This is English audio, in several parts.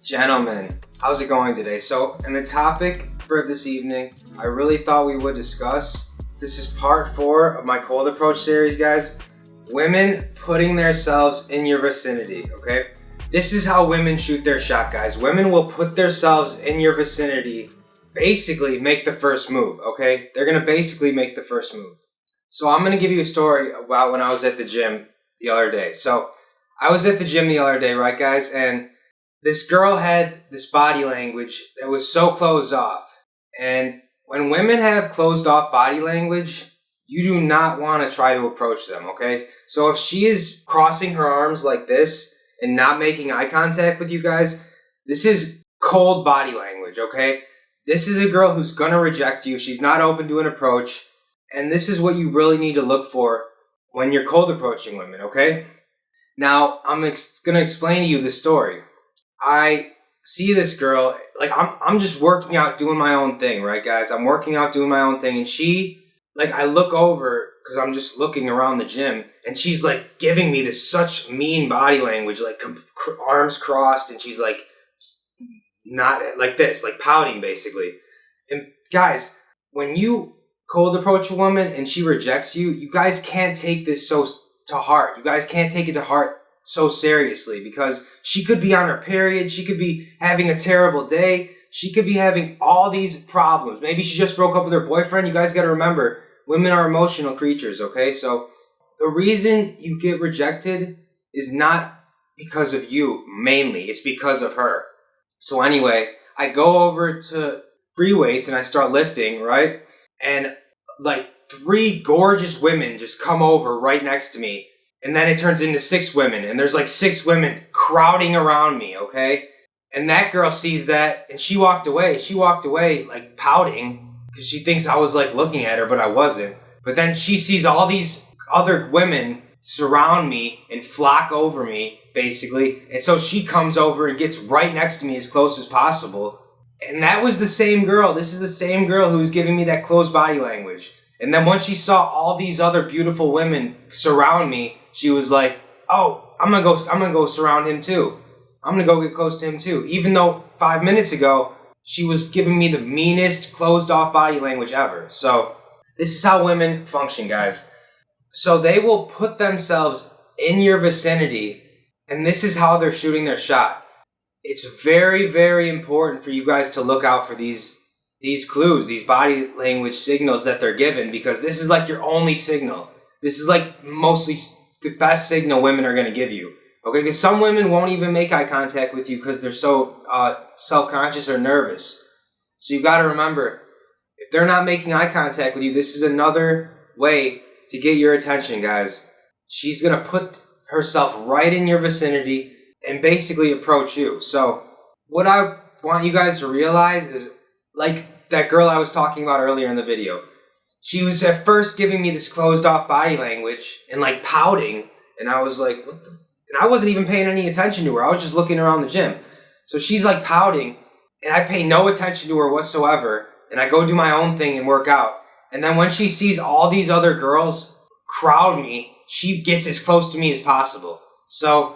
Gentlemen, how's it going today? So, in the topic for this evening, I really thought we would discuss, this is part 4 of my cold approach series, guys. Women putting themselves in your vicinity, okay? This is how women shoot their shot, guys. Women will put themselves in your vicinity, basically make the first move, okay? They're gonna basically make the first move. So I'm gonna give you a story about when I was at the gym the other day. So, I was at the gym the other day, right, guys? And this girl had this body language that was so closed off. And when women have closed off body language, you do not want to try to approach them, okay? So if she is crossing her arms like this and not making eye contact with you guys, this is cold body language, okay? This is a girl who's gonna reject you. She's not open to an approach. And this is what you really need to look for when you're cold approaching women, okay? Now, I'm gonna explain to you the story. I see this girl, like I'm just working out, doing my own thing, right, guys? I'm working out, doing my own thing, and she, like, I look over, because I'm just looking around the gym, and she's, like, giving me this such mean body language, like, arms crossed, and she's, like, not, like this, like, pouting, basically. And, guys, when you cold approach a woman and she rejects you, you guys can't take this so to heart. You guys can't take it to heart so seriously, because she could be on her period, she could be having a terrible day, she could be having all these problems. Maybe she just broke up with her boyfriend. You guys got to remember, women are emotional creatures, okay? So the reason you get rejected is not because of you, mainly. It's because of her. So anyway, I go over to free weights and I start lifting, right? And like 3 gorgeous women just come over right next to me. And then it turns into 6 women, and there's like 6 women crowding around me, okay? And that girl sees that, and she walked away. She walked away, like, pouting, because she thinks I was, like, looking at her, but I wasn't. But then she sees all these other women surround me and flock over me, basically. And so she comes over and gets right next to me as close as possible. And that was the same girl. This is the same girl who was giving me that closed body language. And then once she saw all these other beautiful women surround me, she was like, "Oh, I'm gonna go surround him too. I'm gonna go get close to him too." Even though 5 minutes ago, she was giving me the meanest closed off body language ever. So this is how women function, guys. So they will put themselves in your vicinity, and this is how they're shooting their shot. It's very, very important for you guys to look out for these clues, these body language signals that they're given, because this is like your only signal. This is like mostly the best signal women are going to give you. Okay, because some women won't even make eye contact with you because they're so self-conscious or nervous. So you got to remember, if they're not making eye contact with you, this is another way to get your attention, guys. She's going to put herself right in your vicinity and basically approach you. So what I want you guys to realize is, like that girl I was talking about earlier in the video, she was at first giving me this closed off body language and like pouting, and I was like, what the? And I wasn't even paying any attention to her. I was just looking around the gym. So she's like pouting, and I pay no attention to her whatsoever, and I go do my own thing and work out. And then when she sees all these other girls crowd me, she gets as close to me as possible. So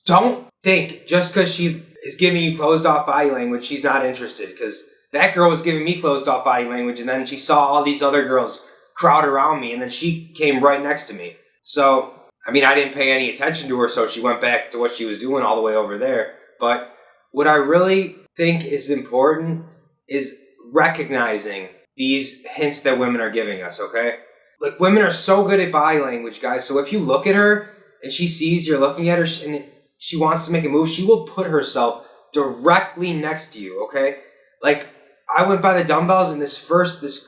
don't think just because she is giving you closed off body language, she's not interested, because that girl was giving me closed off body language, and then she saw all these other girls crowd around me, and then she came right next to me. So, I mean, I didn't pay any attention to her, so she went back to what she was doing all the way over there. But what I really think is important is recognizing these hints that women are giving us, okay? Like, women are so good at body language, guys, so if you look at her and she sees you're looking at her and she wants to make a move, she will put herself directly next to you, okay? Like, I went by the dumbbells, and this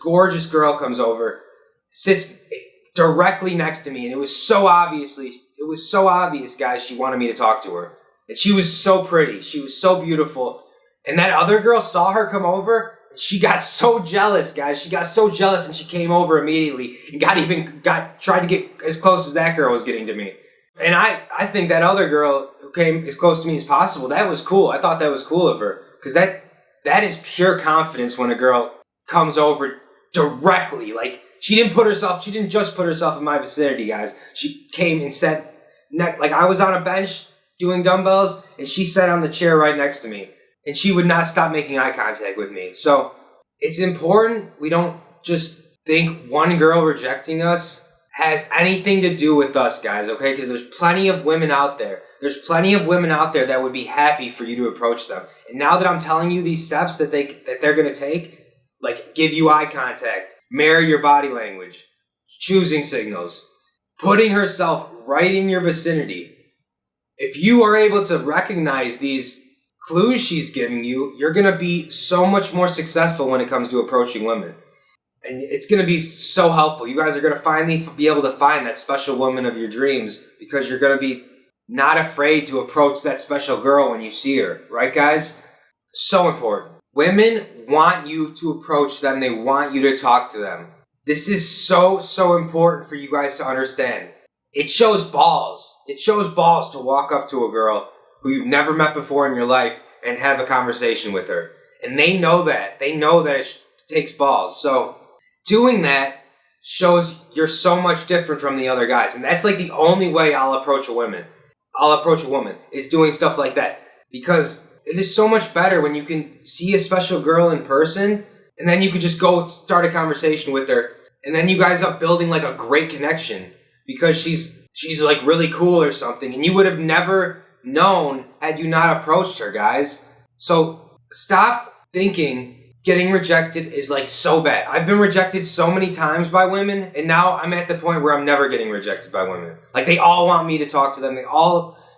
gorgeous girl comes over, sits directly next to me, and it was so obvious, guys, she wanted me to talk to her. And she was so pretty. She was so beautiful. And that other girl saw her come over, and she got so jealous, guys. She got so jealous, and she came over immediately and tried to get as close as that girl was getting to me. And I think that other girl who came as close to me as possible, that was cool. I thought that was cool of her, because that is pure confidence when a girl comes over directly. Like, she didn't just put herself in my vicinity, guys. She came and said, like, I was on a bench, doing dumbbells, and she sat on the chair right next to me, and she would not stop making eye contact with me. So it's important we don't just think one girl rejecting us has anything to do with us, guys, okay? Because there's plenty of women out there. There's plenty of women out there that would be happy for you to approach them. And now that I'm telling you these steps that they're going to take, like give you eye contact, mirror your body language, choosing signals, putting herself right in your vicinity. If you are able to recognize these clues she's giving you, you're going to be so much more successful when it comes to approaching women. And it's going to be so helpful. You guys are going to finally be able to find that special woman of your dreams because you're going to be not afraid to approach that special girl when you see her. Right, guys? So important. Women want you to approach them. They want you to talk to them. This is so important for you guys to understand. It shows balls. It shows balls to walk up to a girl who you've never met before in your life and have a conversation with her. And they know that. They know that it takes balls. So doing that shows you're so much different from the other guys. And that's like the only way I'll approach a woman. Is doing stuff like that. Because it is so much better when you can see a special girl in person and then you can just go start a conversation with her. And then you guys are building like a great connection because she's like really cool or something. And you would have never known had you not approached her, guys. So stop thinking getting rejected is like so bad. I've been rejected so many times by women, and now I'm at the point where I'm never getting rejected by women. Like they all want me to talk to them.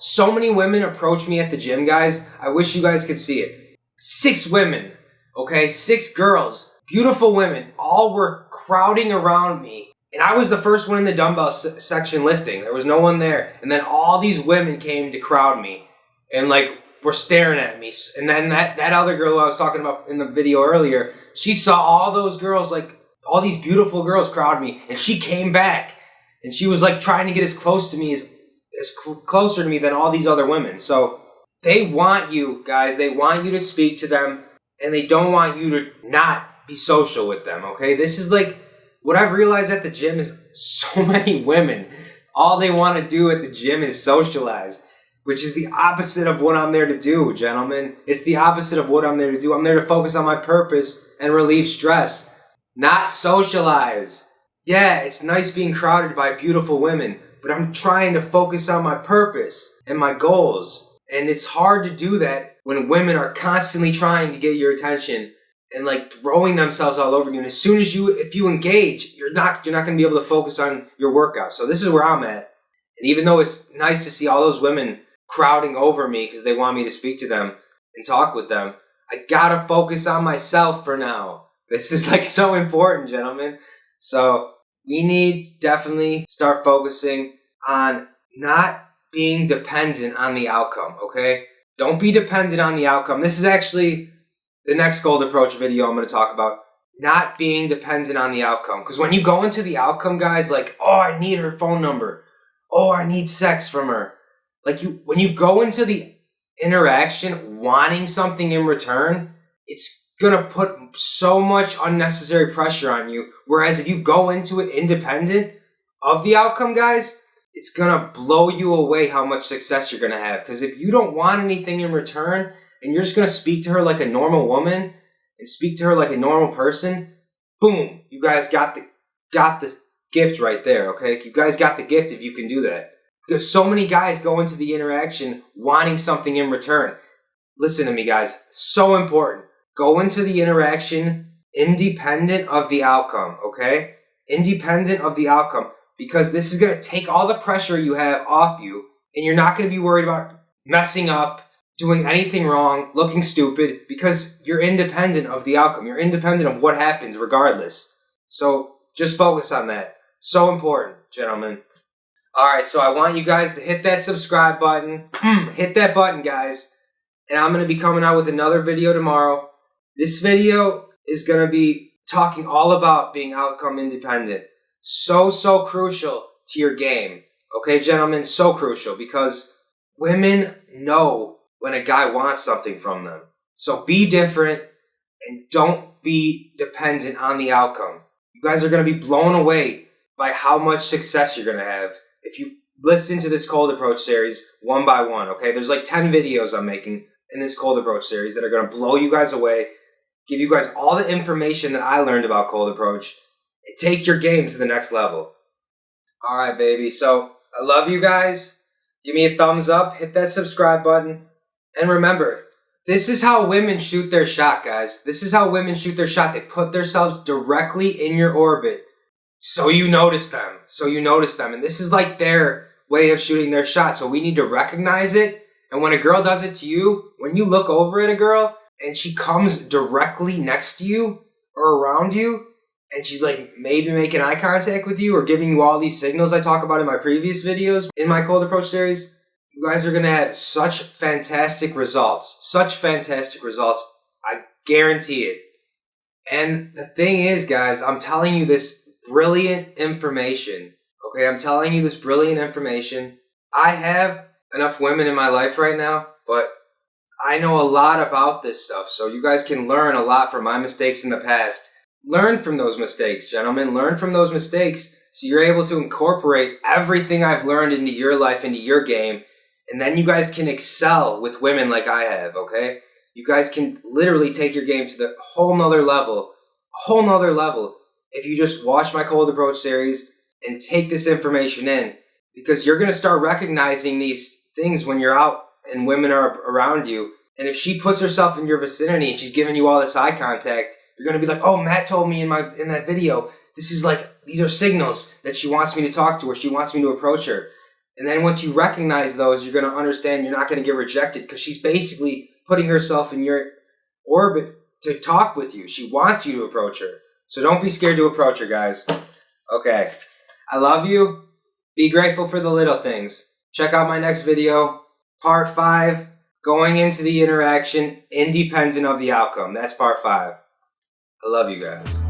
So many women approach me at the gym, guys. I wish you guys could see it. 6 women, okay? 6 girls, beautiful women, all were crowding around me. And I was the first one in the dumbbell section lifting. There was no one there. And then all these women came to crowd me and like were staring at me. And then that other girl I was talking about in the video earlier, she saw all those girls, like all these beautiful girls crowd me, and she came back and she was like trying to get as close to me closer to me than all these other women. So they want you, guys. They want you to speak to them, and they don't want you to not be social with them, okay? This is like what I've realized at the gym is so many women, all they want to do at the gym is socialize, which is the opposite of what I'm there to do, gentlemen. It's the opposite of what I'm there to do. I'm there to focus on my purpose and relieve stress, not socialize. Yeah, it's nice being crowded by beautiful women, but I'm trying to focus on my purpose and my goals. And it's hard to do that when women are constantly trying to get your attention and like throwing themselves all over you. And as soon as if you engage, you're not going to be able to focus on your workout. So this is where I'm at. And even though it's nice to see all those women crowding over me because they want me to speak to them and talk with them, I gotta focus on myself for now. This is like so important, gentlemen. So we need to definitely start focusing on not being dependent on the outcome, okay? Don't be dependent on the outcome. This is actually the next gold approach video I'm going to talk about. Not being dependent on the outcome. Because when you go into the outcome, guys, like, oh, I need her phone number. Oh, I need sex from her. Like when you go into the interaction wanting something in return, it's going to put so much unnecessary pressure on you. Whereas if you go into it independent of the outcome, guys, it's going to blow you away how much success you're going to have. Because if you don't want anything in return and you're just going to speak to her like a normal woman and speak to her like a normal person, boom, you guys got this gift right there, okay? You guys got the gift if you can do that. Because so many guys go into the interaction wanting something in return. Listen to me, guys. So important. Go into the interaction independent of the outcome, okay? Independent of the outcome. Because this is going to take all the pressure you have off you, and you're not going to be worried about messing up, doing anything wrong, looking stupid, because you're independent of the outcome. You're independent of what happens regardless. So just focus on that. So important, gentlemen. Alright, so I want you guys to hit that subscribe button. Hit that button, guys. And I'm going to be coming out with another video tomorrow. This video is going to be talking all about being outcome independent. So crucial to your game. Okay, gentlemen? So crucial because women know when a guy wants something from them. So be different and don't be dependent on the outcome. You guys are going to be blown away by how much success you're going to have if you listen to this cold approach series one by one, okay? There's like 10 videos I'm making in this cold approach series that are going to blow you guys away, give you guys all the information that I learned about cold approach, and take your game to the next level. All right, baby. So I love you guys. Give me a thumbs up, hit that subscribe button, and remember, this is how women shoot their shot, guys. This is how women shoot their shot. They put themselves directly in your orbit. So you notice them. And this is like their way of shooting their shot. So we need to recognize it. And when a girl does it to you, when you look over at a girl and she comes directly next to you or around you, and she's like maybe making eye contact with you or giving you all these signals I talk about in my previous videos in my cold approach series, you guys are going to have such fantastic results. I guarantee it. And the thing is, guys, I'm telling you this brilliant information. Okay, I'm telling you this brilliant information. I have enough women in my life right now, but I know a lot about this stuff, so you guys can learn a lot from my mistakes in the past. Learn from those mistakes, gentlemen. Learn from those mistakes so you're able to incorporate everything I've learned into your life, into your game, and then you guys can excel with women like I have, okay? You guys can literally take your game to the whole nother level, if you just watch my cold approach series and take this information in, because you're going to start recognizing these things when you're out and women are around you. And if she puts herself in your vicinity and she's giving you all this eye contact, you're going to be like, oh, Matt told me in that video, these are signals that she wants me to talk to her. She wants me to approach her. And then once you recognize those, you're going to understand you're not going to get rejected because she's basically putting herself in your orbit to talk with you. She wants you to approach her. So don't be scared to approach her, guys. Okay. I love you. Be grateful for the little things. Check out my next video, part 5, going into the interaction independent of the outcome. That's part 5. I love you guys.